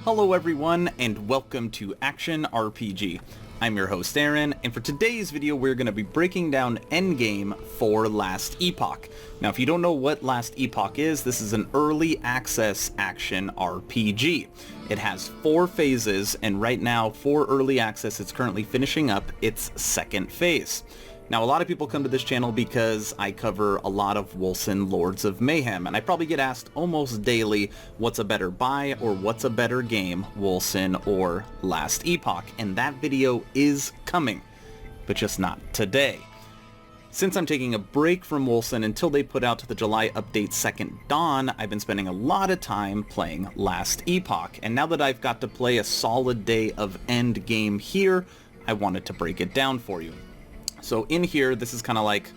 Hello everyone, and welcome to Action RPG. I'm your host Aaron, and for today's video we're going to be breaking down Endgame for Last Epoch. Now if you don't know what Last Epoch is, this is an early access action RPG. It has 4 phases, and right now for early access it's currently finishing up its second phase. Now, a lot of people come to this channel because I cover a lot of Wolcen Lords of Mayhem, and I probably get asked almost daily what's a better buy or what's a better game, Wolcen or Last Epoch, and that video is coming, but just not today. Since I'm taking a break from Wolcen until they put out the July update Second Dawn, I've been spending a lot of time playing Last Epoch, and now that I've got to play a solid day of Endgame here, I wanted to break it down for you. So in here, this is kind of like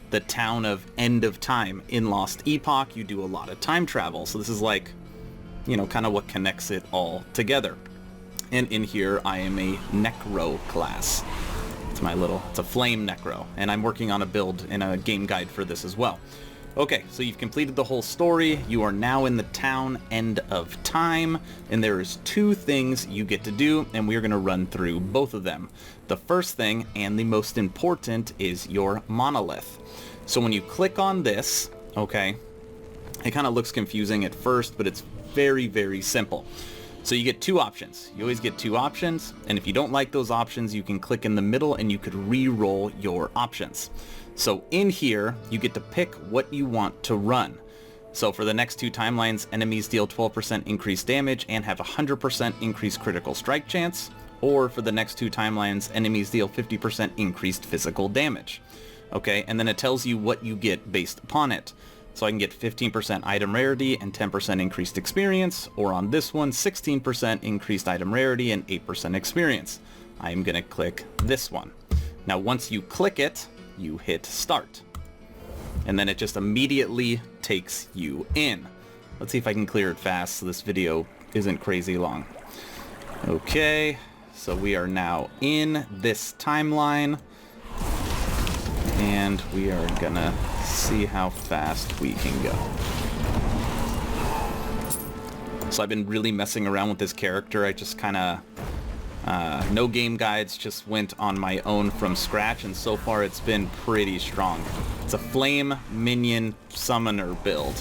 the town of End of Time. In Lost Epoch, you do a lot of time travel. So this is like, you know, kind of what connects it all together. And in here, I am a Necro class. It's a flame Necro. And I'm working on a build and a game guide for this as well. Okay, so you've completed the whole story. You are now in the town End of Time, and there is 2 things you get to do, and we're going to run through both of them. The first thing, and the most important, is your Monolith. So when you click on this, okay, it kind of looks confusing at first, but it's very, very simple. So you get 2 options. You always get 2 options, and if you don't like those options, you can click in the middle and you could re-roll your options. So in here, you get to pick what you want to run. So for the next 2 timelines, enemies deal 12% increased damage and have 100% increased critical strike chance. Or for the next 2 timelines, enemies deal 50% increased physical damage. Okay, and then it tells you what you get based upon it. So I can get 15% item rarity and 10% increased experience, or on this one, 16% increased item rarity and 8% experience. I am going to click this one. Now once you click it, you hit start. And then it just immediately takes you in. Let's see if I can clear it fast so this video isn't crazy long. Okay, so we are now in this timeline. And we are gonna see how fast we can go. So I've been really messing around with this character. I just kind of, no game guides, just went on my own from scratch, and so far it's been pretty strong. It's a flame minion summoner build,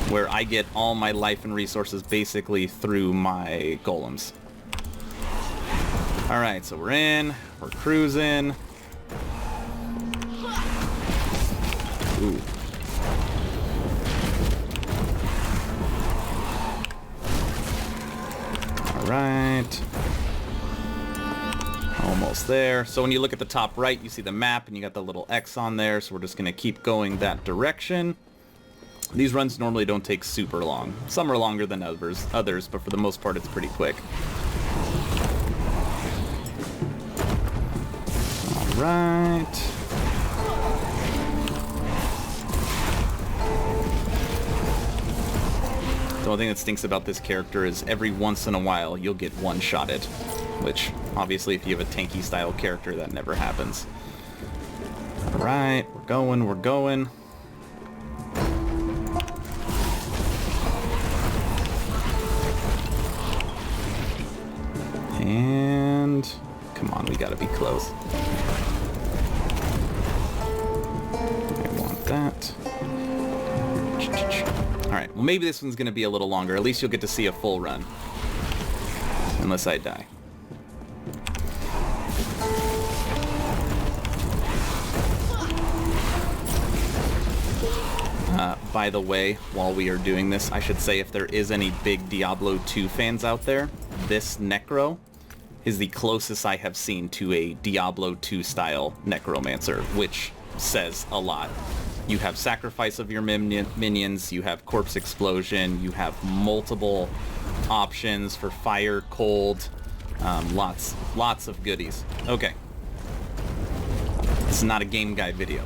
where I get all my life and resources basically through my golems. Alright, so we're cruising. Ooh. Alright. Almost there. So when you look at the top right, you see the map and you got the little X on there, so we're just going to keep going that direction. These runs normally don't take super long. Some are longer than others, but for the most part it's pretty quick. Alright. The only thing that stinks about this character is every once in a while you'll get one-shotted, which obviously if you have a tanky style character that never happens. Alright, we're going. And come on, we gotta be close. I want that. Alright, well maybe this one's going to be a little longer. At least you'll get to see a full run. Unless I die. By the way, while we are doing this, I should say if there is any big Diablo 2 fans out there, this Necro is the closest I have seen to a Diablo 2 style Necromancer, which says a lot. You have sacrifice of your minions, you have corpse explosion, you have multiple options for fire, cold, lots of goodies. Okay. This is not a game guide video.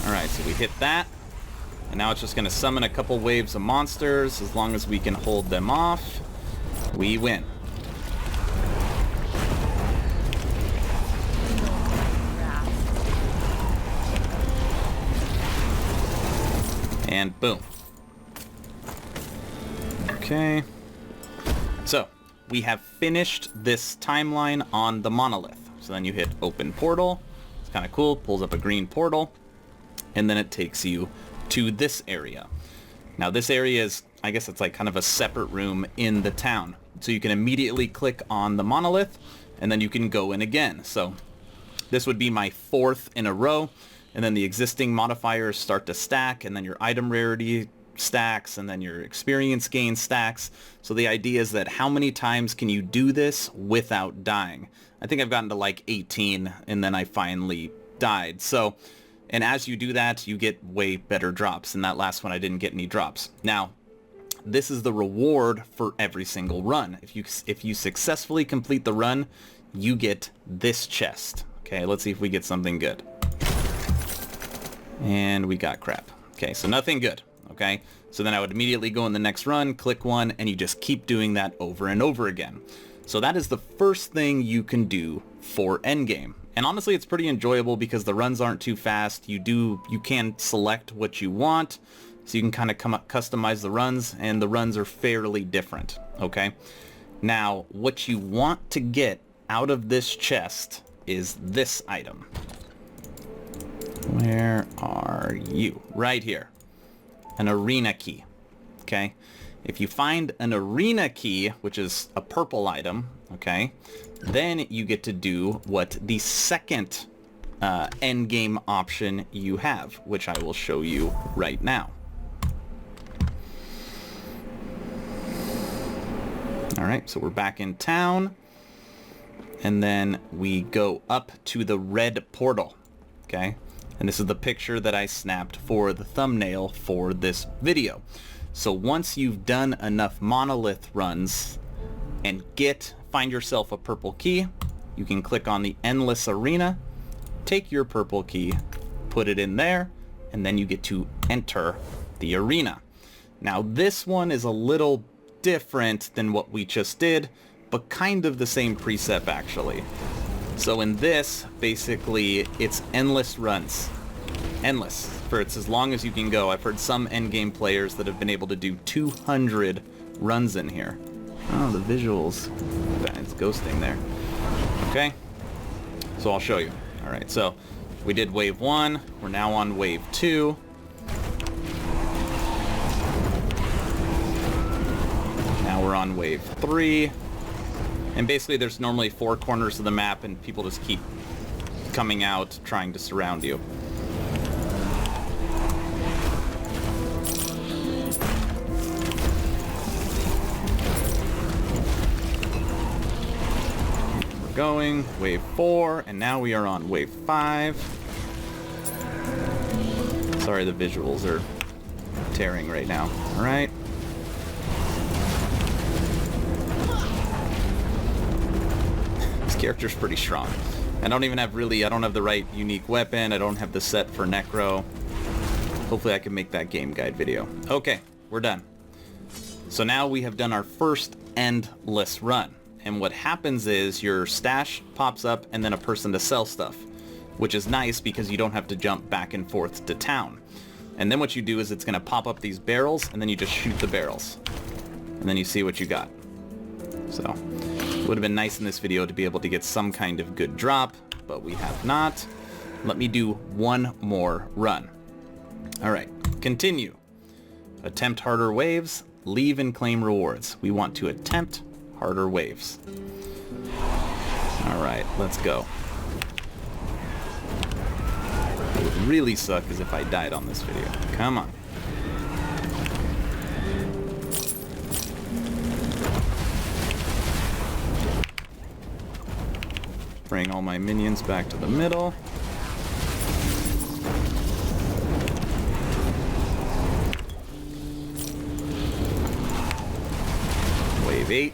Alright, so we hit that. And now it's just going to summon a couple waves of monsters. As long as we can hold them off, we win. And boom. Okay. So we have finished this timeline on the Monolith. So then you hit open portal. It's kind of cool. Pulls up a green portal. And then it takes you to this area. Now this area is, I guess it's like kind of a separate room in the town. So you can immediately click on the Monolith and then you can go in again. So this would be my 4th in a row. And then the existing modifiers start to stack, and then your item rarity stacks, and then your experience gain stacks. So the idea is that how many times can you do this without dying? I think I've gotten to like 18 and then I finally died. So, and as you do that, you get way better drops. And that last one, I didn't get any drops. Now, this is the reward for every single run. If you successfully complete the run, you get this chest. Okay, let's see if we get something good. And we got crap. Okay, so nothing good. Okay, so then I would immediately go in the next run, click one, and you just keep doing that over and over again. So that is the first thing you can do for endgame. And honestly, it's pretty enjoyable because the runs aren't too fast. You can select what you want, so you can kind of customize the runs, and the runs are fairly different. Okay, now what you want to get out of this chest is this item. Where are you? Right here. An arena key. Okay? If you find an arena key, which is a purple item, okay, then you get to do what the second endgame option you have, which I will show you right now. Alright, so we're back in town. And then we go up to the red portal. Okay? And this is the picture that I snapped for the thumbnail for this video. So once you've done enough Monolith runs and find yourself a purple key, you can click on the Endless Arena, take your purple key, put it in there, and then you get to enter the arena. Now this one is a little different than what we just did, but kind of the same precept actually. So in this, basically, it's endless runs. Endless. For it's as long as you can go. I've heard some endgame players that have been able to do 200 runs in here. Oh, the visuals. It's ghosting there. Okay. So I'll show you. Alright, so we did wave 1. We're now on wave 2. Now we're on wave 3. And basically there's normally 4 corners of the map and people just keep coming out trying to surround you. We're going wave 4 and now we are on wave 5. Sorry, the visuals are tearing right now. Alright. Character's pretty strong. I don't have the right unique weapon. I don't have the set for Necro. Hopefully I can make that game guide video. Okay, we're done. So now we have done our first endless run. And what happens is your stash pops up and then a person to sell stuff, which is nice because you don't have to jump back and forth to town. And then what you do is it's going to pop up these barrels and then you just shoot the barrels. And then you see what you got. So it would have been nice in this video to be able to get some kind of good drop, but we have not. Let me do one more run. Alright, continue. Attempt harder waves, leave and claim rewards. We want to attempt harder waves. Alright, let's go. What would really suck is if I died on this video. Come on. Bring all my minions back to the middle. Wave 8.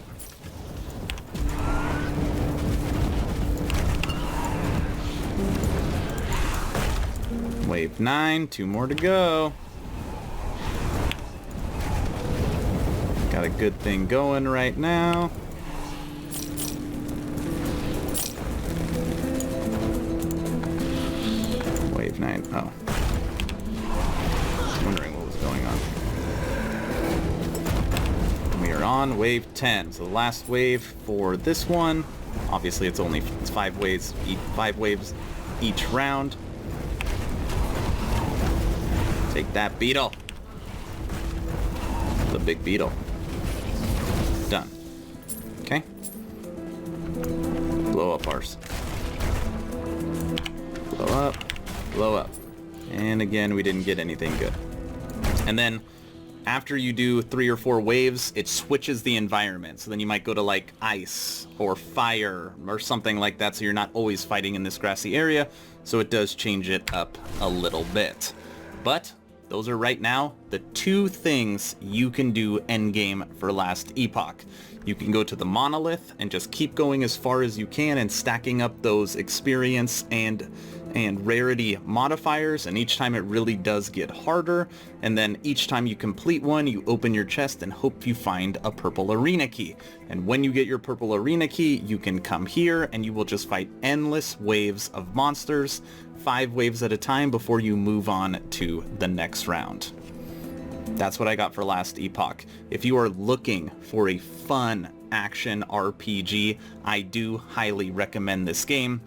Wave 9, 2 more to go. Got a good thing going right now. Wave 9. Oh. I was wondering what was going on. we are on wave 10. So the last wave for this one. Obviously, it's 5 waves, 5 waves each round. Take that, beetle. The big beetle. Done. Okay. Blow up ours. Blow up. Blow up. And again, we didn't get anything good. And then after you do 3 or 4 waves, it switches the environment. So then you might go to like ice or fire or something like that. So you're not always fighting in this grassy area. So it does change it up a little bit. But those are right now the 2 things you can do endgame for Last Epoch. You can go to the Monolith and just keep going as far as you can and stacking up those experience and rarity modifiers, and each time it really does get harder. And then each time you complete one, you open your chest and hope you find a purple arena key. And when you get your purple arena key, you can come here and you will just fight endless waves of monsters, 5 waves at a time before you move on to the next round. That's what I got for Last Epoch. If you are looking for a fun action RPG, I do highly recommend this game.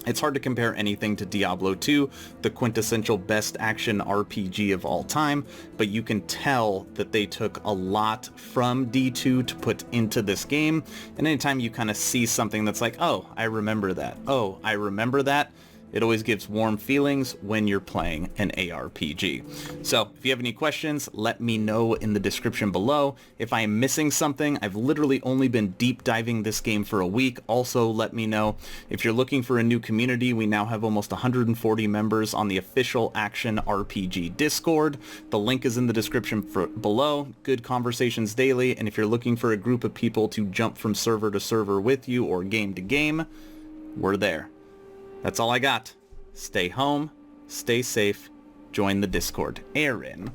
It's hard to compare anything to Diablo 2, the quintessential best action RPG of all time, but you can tell that they took a lot from D2 to put into this game, and anytime you kind of see something that's like, oh, I remember that, oh, I remember that, it always gives warm feelings when you're playing an ARPG. So if you have any questions, let me know in the description below. If I am missing something, I've literally only been deep diving this game for a week. Also, let me know. If you're looking for a new community, we now have almost 140 members on the official Action RPG Discord. The link is in the description below. Good conversations daily. And if you're looking for a group of people to jump from server to server with you or game to game, we're there. That's all I got. Stay home, stay safe, join the Discord. Aaron.